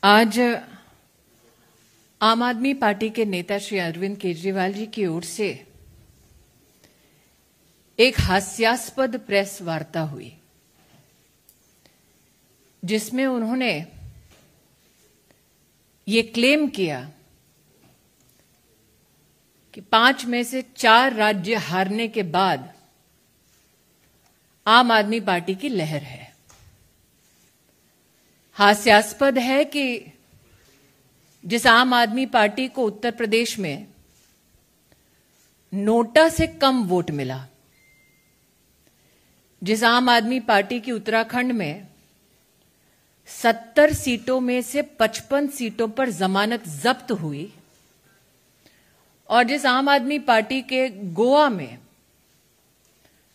आज आम आदमी पार्टी के नेता श्री अरविंद केजरीवाल जी की ओर से एक हास्यास्पद प्रेस वार्ता हुई, जिसमें उन्होंने ये क्लेम किया कि 5 में से 4 राज्य हारने के बाद आम आदमी पार्टी की लहर है। हास्यास्पद है कि जिस आम आदमी पार्टी को उत्तर प्रदेश में नोटा से कम वोट मिला, जिस आम आदमी पार्टी की उत्तराखंड में 70 सीटों में से 55 सीटों पर जमानत जब्त हुई, और जिस आम आदमी पार्टी के गोवा में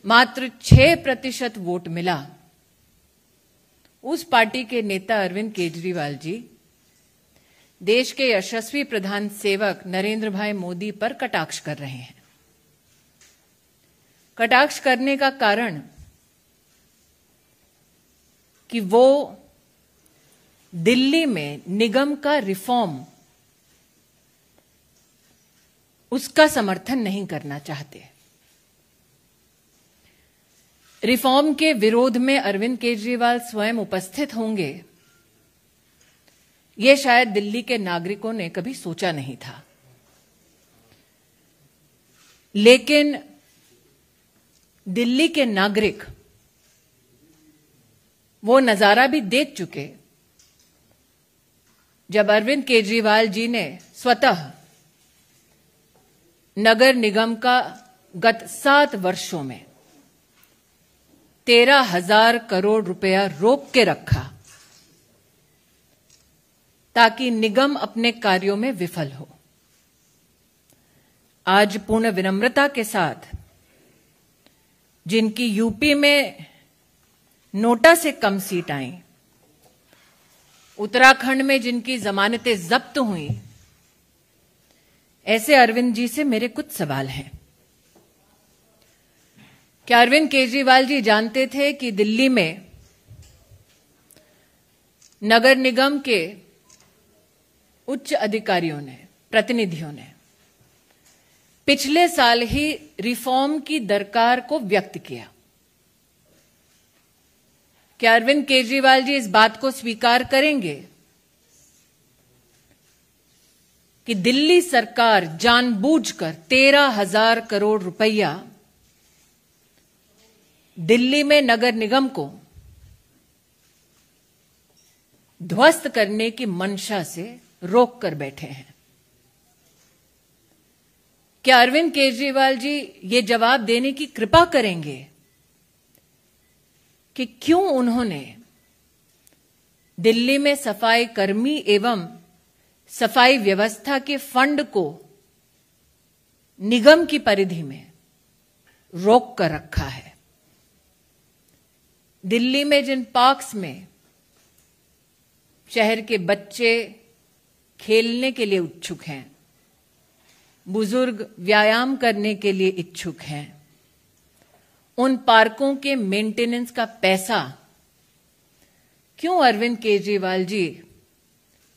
मात्र 6% वोट मिला, उस पार्टी के नेता अरविंद केजरीवाल जी देश के यशस्वी प्रधान सेवक नरेंद्र भाई मोदी पर कटाक्ष कर रहे हैं। कटाक्ष करने का कारण कि वो दिल्ली में निगम का रिफॉर्म, उसका समर्थन नहीं करना चाहते। रिफॉर्म के विरोध में अरविंद केजरीवाल स्वयं उपस्थित होंगे, ये शायद दिल्ली के नागरिकों ने कभी सोचा नहीं था। लेकिन दिल्ली के नागरिक वो नजारा भी देख चुके जब अरविंद केजरीवाल जी ने स्वतः नगर निगम का गत 7 वर्षों में 13,000 करोड़ रुपया रोक के रखा, ताकि निगम अपने कार्यों में विफल हो। आज पूर्ण विनम्रता के साथ जिनकी यूपी में नोटा से कम सीट आई, उत्तराखंड में जिनकी जमानतें जब्त हुई, ऐसे अरविंद जी से मेरे कुछ सवाल हैं। क्या अरविंद केजरीवाल जी जानते थे कि दिल्ली में नगर निगम के उच्च अधिकारियों ने, प्रतिनिधियों ने पिछले साल ही रिफॉर्म की दरकार को व्यक्त किया? क्या अरविंद केजरीवाल जी इस बात को स्वीकार करेंगे कि दिल्ली सरकार जानबूझकर 13,000 करोड़ रुपया दिल्ली में नगर निगम को ध्वस्त करने की मंशा से रोक कर बैठे हैं? क्या अरविंद केजरीवाल जी ये जवाब देने की कृपा करेंगे कि क्यों उन्होंने दिल्ली में सफाई कर्मी एवं सफाई व्यवस्था के फंड को निगम की परिधि में रोक कर रखा है? दिल्ली में जिन पार्क्स में शहर के बच्चे खेलने के लिए इच्छुक हैं, बुजुर्ग व्यायाम करने के लिए इच्छुक हैं, उन पार्कों के मेंटेनेंस का पैसा क्यों अरविंद केजरीवाल जी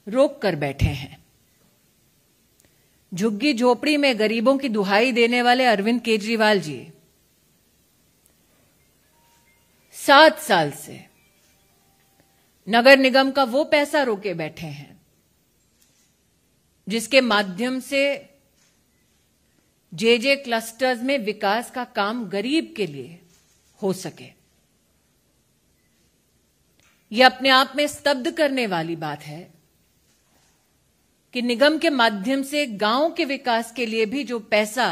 रोक कर बैठे हैं? झुग्गी झोपड़ी में गरीबों की दुहाई देने वाले अरविंद केजरीवाल जी 7 साल से नगर निगम का वो पैसा रोके बैठे हैं जिसके माध्यम से जे क्लस्टर्स में विकास का काम गरीब के लिए हो सके। यह अपने आप में स्तब्ध करने वाली बात है कि निगम के माध्यम से गांव के विकास के लिए भी जो पैसा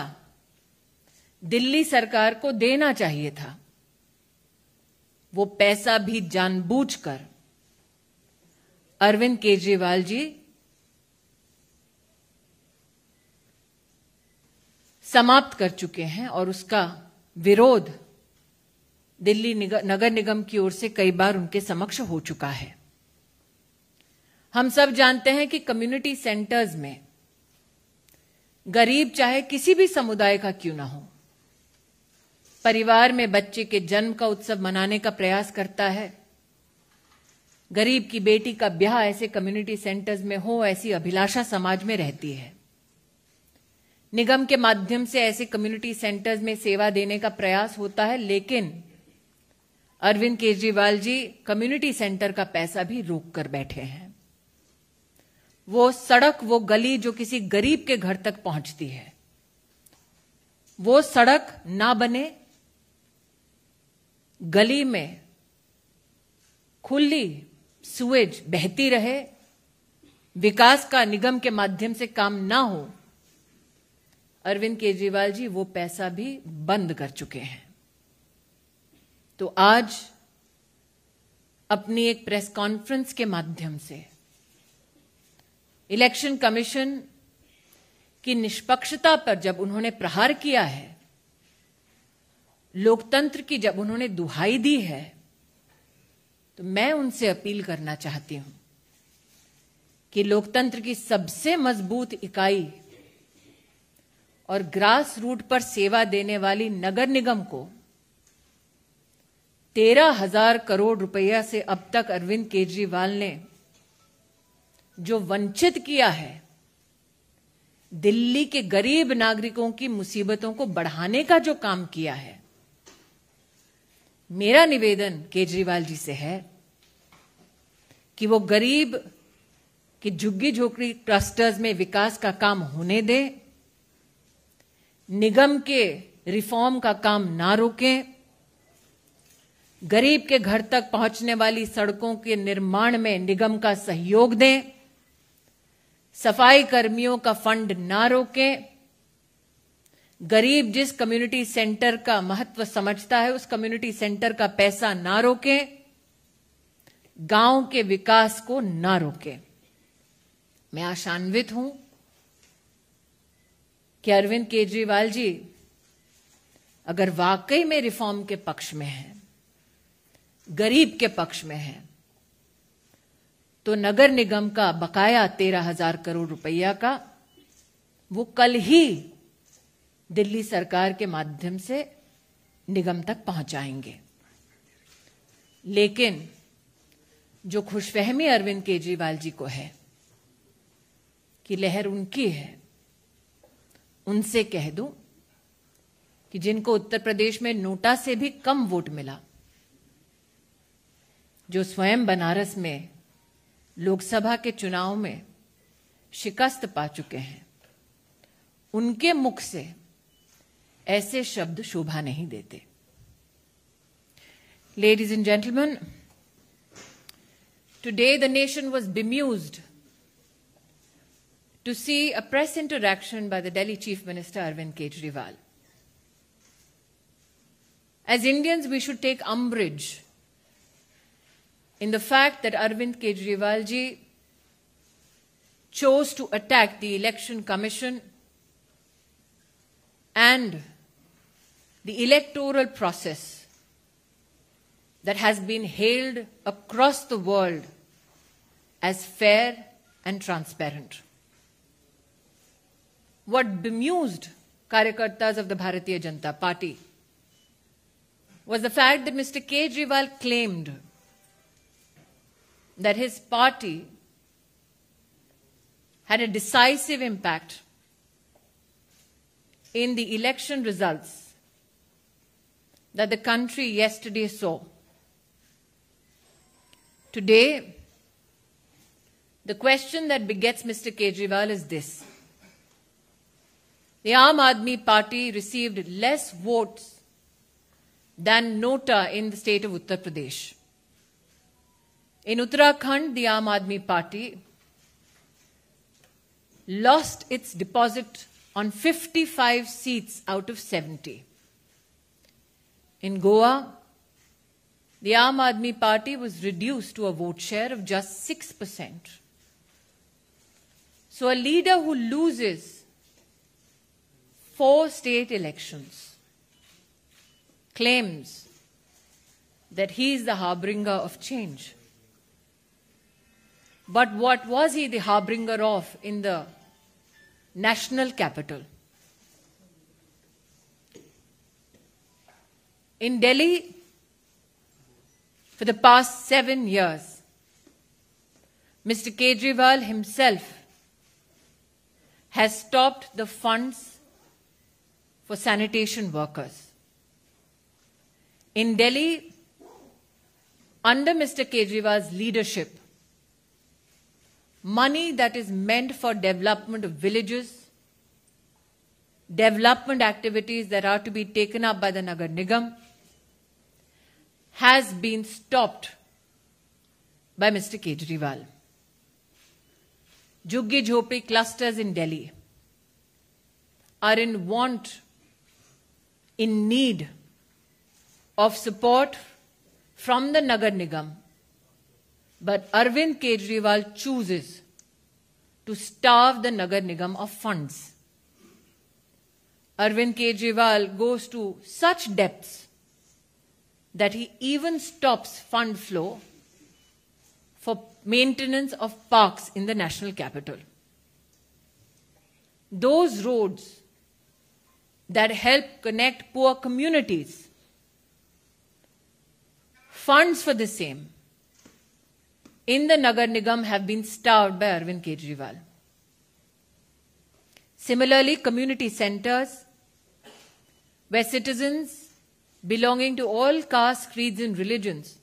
दिल्ली सरकार को देना चाहिए था, वो पैसा भी जानबूझकर अरविंद केजरीवाल जी समाप्त कर चुके हैं, और उसका विरोध दिल्ली नगर निगम की ओर से कई बार उनके समक्ष हो चुका है। हम सब जानते हैं कि कम्युनिटी सेंटर्स में गरीब चाहे किसी भी समुदाय का क्यों ना हो, परिवार में बच्चे के जन्म का उत्सव मनाने का प्रयास करता है, गरीब की बेटी का ब्याह ऐसे कम्युनिटी सेंटर्स में हो, ऐसी अभिलाषा समाज में रहती है। निगम के माध्यम से ऐसे कम्युनिटी सेंटर्स में सेवा देने का प्रयास होता है, लेकिन अरविंद केजरीवाल जी कम्युनिटी सेंटर का पैसा भी रोक कर बैठे हैं। वो सड़क, वो गली जो किसी गरीब के घर तक पहुंचती है, वो सड़क ना बने, गली में खुली सुएज बहती रहे, विकास का निगम के माध्यम से काम ना हो, अरविंद केजरीवाल जी वो पैसा भी बंद कर चुके हैं। तो आज अपनी एक प्रेस कॉन्फ्रेंस के माध्यम से इलेक्शन कमीशन की निष्पक्षता पर जब उन्होंने प्रहार किया है, लोकतंत्र की जब उन्होंने दुहाई दी है, तो मैं उनसे अपील करना चाहती हूं कि लोकतंत्र की सबसे मजबूत इकाई और ग्रास रूट पर सेवा देने वाली नगर निगम को 13,000 करोड़ रुपया से अब तक अरविंद केजरीवाल ने जो वंचित किया है, दिल्ली के गरीब नागरिकों की मुसीबतों को बढ़ाने का जो काम किया है, मेरा निवेदन केजरीवाल जी से है कि वो गरीब की झुग्गी झोपड़ी क्लस्टर्स में विकास का काम होने दें, निगम के रिफॉर्म का काम ना रोकें, गरीब के घर तक पहुंचने वाली सड़कों के निर्माण में निगम का सहयोग दें, सफाई कर्मियों का फंड ना रोकें, गरीब जिस कम्युनिटी सेंटर का महत्व समझता है उस कम्युनिटी सेंटर का पैसा ना रोकें, गांव के विकास को ना रोकें। मैं आशान्वित हूं कि अरविंद केजरीवाल जी अगर वाकई में रिफॉर्म के पक्ष में हैं, गरीब के पक्ष में हैं, तो नगर निगम का बकाया 13,000 करोड़ रुपया का वो कल ही दिल्ली सरकार के माध्यम से निगम तक पहुंचाएंगे। लेकिन जो खुशफहमी अरविंद केजरीवाल जी को है कि लहर उनकी है, उनसे कह दूं कि जिनको उत्तर प्रदेश में नोटा से भी कम वोट मिला, जो स्वयं बनारस में लोकसभा के चुनाव में शिकस्त पा चुके हैं, उनके मुख से ऐसे शब्द शोभा नहीं देते। Ladies and gentlemen, today the nation was bemused to see a press interaction by the Delhi Chief Minister Arvind Kejriwal. As Indians, we should take umbrage in the fact that Arvind Kejriwal ji chose to attack the Election Commission and the electoral process that has been hailed across the world as fair and transparent. What bemused Karyakartas of the Bharatiya Janata Party was the fact that Mr. Kejriwal claimed that his party had a decisive impact in the election results that the country yesterday saw. Today, the question that begets Mr. Kejriwal is this. The Aam Aadmi Party received less votes than Nota in the state of Uttar Pradesh. In Uttarakhand, the Aam Aadmi Party lost its deposit on 55 seats out of 70. In Goa, the Aam Aadmi Party was reduced to a vote share of just 6%. So a leader who loses 4 state elections claims that he is the harbinger of change. But what was he the harbinger of in the national capital? In Delhi, for the past 7 years, Mr. Kejriwal himself has stopped the funds for sanitation workers. In Delhi, under Mr. Kejriwal's leadership, money that is meant for development of villages, development activities that are to be taken up by the Nagar Nigam, has been stopped by Mr. Kejriwal. Jhuggi Jhopri clusters in Delhi are in want, in need of support from the Nagar Nigam, but Arvind Kejriwal chooses to starve the Nagar Nigam of funds. Arvind Kejriwal goes to such depths that he even stops fund flow for maintenance of parks in the national capital. Those roads that help connect poor communities, funds for the same in the Nagar Nigam have been starved by Arvind Kejriwal. Similarly, community centers where citizens belonging to all castes, creeds and religions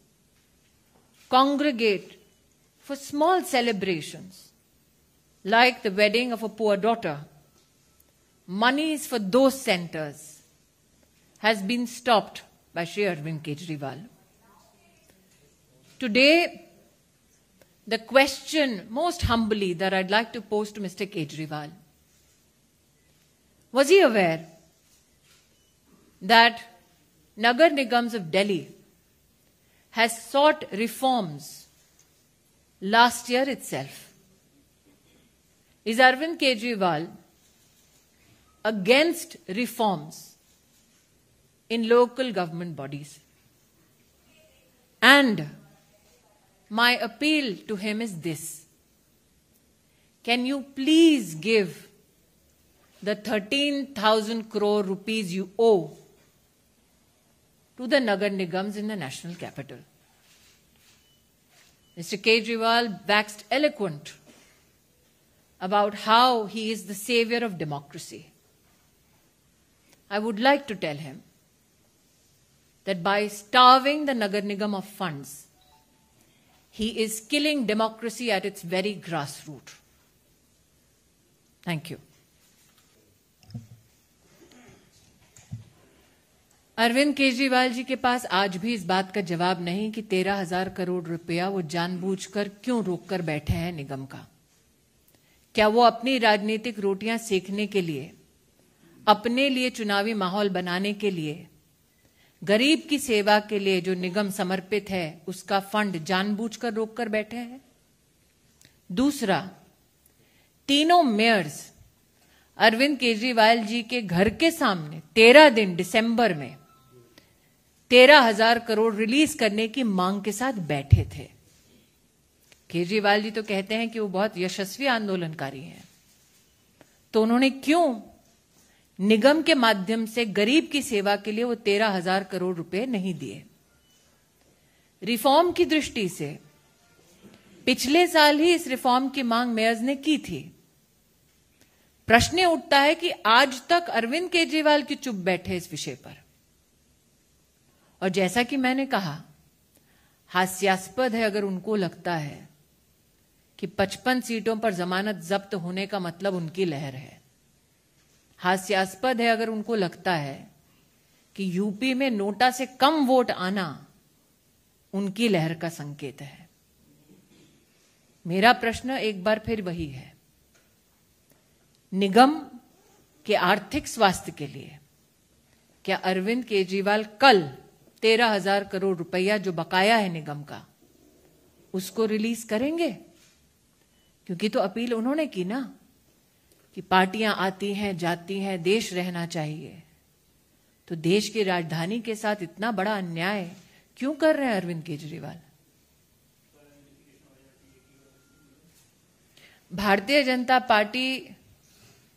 congregate for small celebrations like the wedding of a poor daughter, monies for those centers has been stopped by Shri Arvind Kejriwal. Today, the question most humbly that I'd like to pose to Mr. Kejriwal: was he aware that Nagar Nigams of Delhi has sought reforms last year itself? Is Arvind Kejriwal against reforms in local government bodies? And my appeal to him is this: can you please give the 13,000 crore rupees you owe to the Nagar Nigams in the national capital? Mr. Kejriwal waxed eloquent about how he is the savior of democracy. I would like to tell him that by starving the Nagar Nigam of funds, he is killing democracy at its very grassroots. Thank you. Arvind Kejriwal ji के पास आज भी इस बात का जवाब नहीं कि 13,000 करोड़ रुपया वो जानबूझकर क्यों रोककर बैठे हैं निगम का। क्या वो अपनी राजनीतिक रोटियां सेकने के लिए, अपने लिए चुनावी माहौल बनाने के लिए, गरीब की सेवा के लिए जो निगम समर्पित है उसका फंड जानबूझकर रोककर बैठे हैं? दूसरा, तीनों मेयर्स अरविंद केजरीवाल जी के घर के सामने 13 दिन दिसंबर में 13,000 करोड़ रिलीज करने की मांग के साथ बैठे थे। केजरीवाल जी तो कहते हैं कि वो बहुत यशस्वी आंदोलनकारी हैं, तो उन्होंने क्यों निगम के माध्यम से गरीब की सेवा के लिए वो 13,000 करोड़ रुपए नहीं दिए? रिफॉर्म की दृष्टि से पिछले साल ही इस रिफॉर्म की मांग मेयर्स ने की थी। प्रश्न उठता है कि आज तक अरविंद केजरीवाल क्यों चुप बैठे इस विषय पर। और जैसा कि मैंने कहा, हास्यास्पद है अगर उनको लगता है कि 55 सीटों पर जमानत जब्त होने का मतलब उनकी लहर है। हास्यास्पद है अगर उनको लगता है कि यूपी में नोटा से कम वोट आना उनकी लहर का संकेत है। मेरा प्रश्न एक बार फिर वही है, निगम के आर्थिक स्वास्थ्य के लिए क्या अरविंद केजरीवाल कल 13,000 करोड़ रुपया जो बकाया है निगम का, उसको रिलीज करेंगे? क्योंकि तो अपील उन्होंने की ना कि पार्टियां आती हैं जाती हैं, देश रहना चाहिए। तो देश की राजधानी के साथ इतना बड़ा अन्याय क्यों कर रहे हैं अरविंद केजरीवाल? भारतीय जनता पार्टी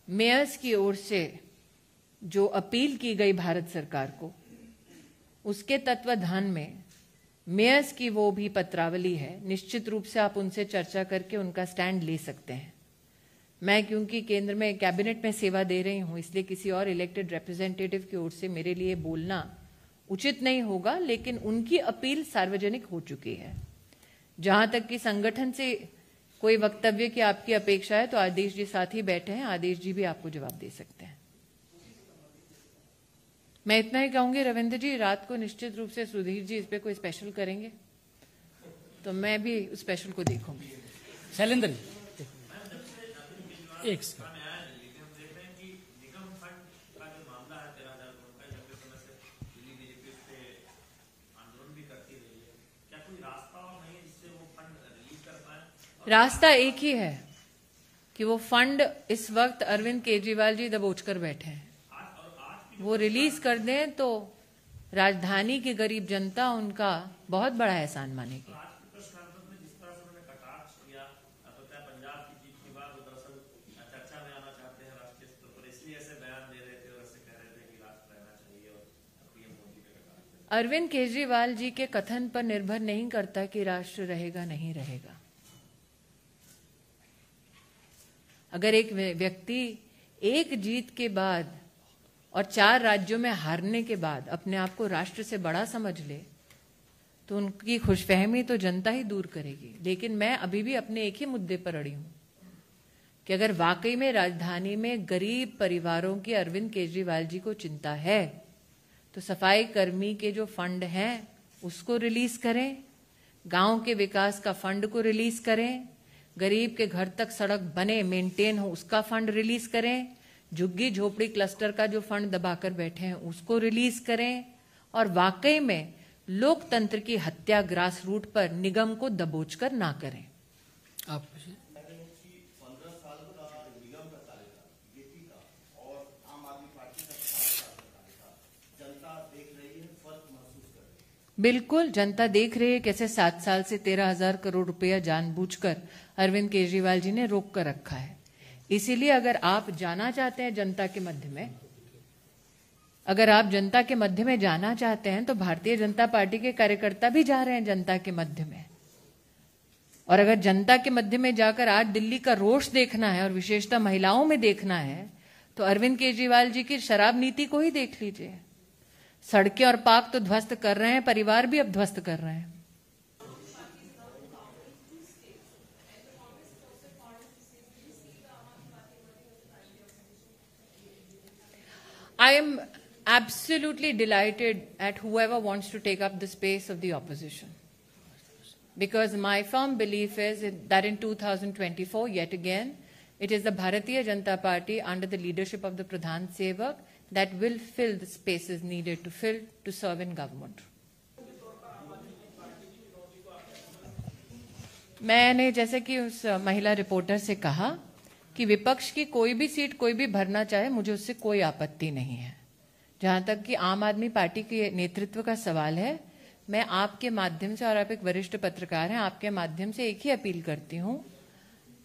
मेयर्स की ओर से जो अपील की गई भारत सरकार को, उसके तत्वाधान में मेयर्स की वो भी पत्रावली है, निश्चित रूप से आप उनसे चर्चा करके उनका स्टैंड ले सकते हैं। मैं क्योंकि केंद्र में कैबिनेट में सेवा दे रही हूं, इसलिए किसी और इलेक्टेड रिप्रेजेंटेटिव की ओर से मेरे लिए बोलना उचित नहीं होगा, लेकिन उनकी अपील सार्वजनिक हो चुकी है। जहां तक कि संगठन से कोई वक्तव्य की आपकी अपेक्षा है तो आदेश जी साथ ही बैठे हैं, आदेश जी भी आपको जवाब दे सकते हैं। मैं इतना ही कहूंगी रविंद्र जी, रात को निश्चित रूप से सुधीर जी इस पे कोई स्पेशल करेंगे तो मैं भी उस स्पेशल को देखूंगी। शैलेंद्र जी एक रास्ता एक ही है कि वो फंड इस वक्त अरविंद केजरीवाल जी दबोच कर बैठे हैं, वो रिलीज कर दें तो राजधानी की गरीब जनता उनका बहुत बड़ा एहसान मानेगी। अरविंद केजरीवाल जी के कथन पर निर्भर नहीं करता कि राष्ट्र रहेगा नहीं रहेगा। अगर एक व्यक्ति एक जीत के बाद और 4 राज्यों में हारने के बाद अपने आप को राष्ट्र से बड़ा समझ ले तो उनकी खुशफहमी तो जनता ही दूर करेगी। लेकिन मैं अभी भी अपने एक ही मुद्दे पर अड़ी हूं कि अगर वाकई में राजधानी में गरीब परिवारों की अरविंद केजरीवाल जी को चिंता है तो सफाई कर्मी के जो फंड हैं उसको रिलीज करें, गांव के विकास का फंड को रिलीज करें, गरीब के घर तक सड़क बने मेंटेन हो उसका फंड रिलीज करें, झुग्गी झोपड़ी क्लस्टर का जो फंड दबाकर बैठे हैं उसको रिलीज करें, और वाकई में लोकतंत्र की हत्या ग्रास रूट पर निगम को दबोचकर ना करें। आप बिल्कुल जनता देख रही है कैसे 7 साल से 13,000 करोड़ रुपया जानबूझकर अरविंद केजरीवाल जी ने रोक कर रखा है। इसीलिए अगर आप जाना चाहते हैं जनता के मध्य में, अगर आप जनता के मध्य में जाना चाहते हैं तो भारतीय जनता पार्टी के कार्यकर्ता भी जा रहे हैं जनता के मध्य में। और अगर जनता के मध्य में जाकर आज दिल्ली का रोष देखना है और विशेषतः महिलाओं में देखना है तो अरविंद केजरीवाल जी की शराब नीति को ही देख लीजिए। सड़कें और पार्क तो ध्वस्त कर रहे हैं, परिवार भी अब ध्वस्त कर रहे हैं। I am absolutely delighted at whoever wants to take up the space of the opposition, because my firm belief is that in 2024, yet again, it is the Bharatiya Janata Party under the leadership of the Pradhan Sevak that will fill the spaces needed to fill to serve in government. मैंने जैसे कि उस महिला reporter से कहा कि विपक्ष की कोई भी सीट कोई भी भरना चाहे, मुझे उससे कोई आपत्ति नहीं है। जहां तक कि आम आदमी पार्टी के नेतृत्व का सवाल है, मैं आपके माध्यम से, और आप एक वरिष्ठ पत्रकार हैं, आपके माध्यम से एक ही अपील करती हूं,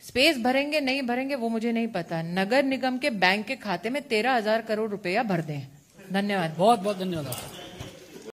स्पेस भरेंगे नहीं भरेंगे वो मुझे नहीं पता, नगर निगम के बैंक के खाते में 13,000 करोड़ रुपया भर दें। धन्यवाद। बहुत बहुत धन्यवाद।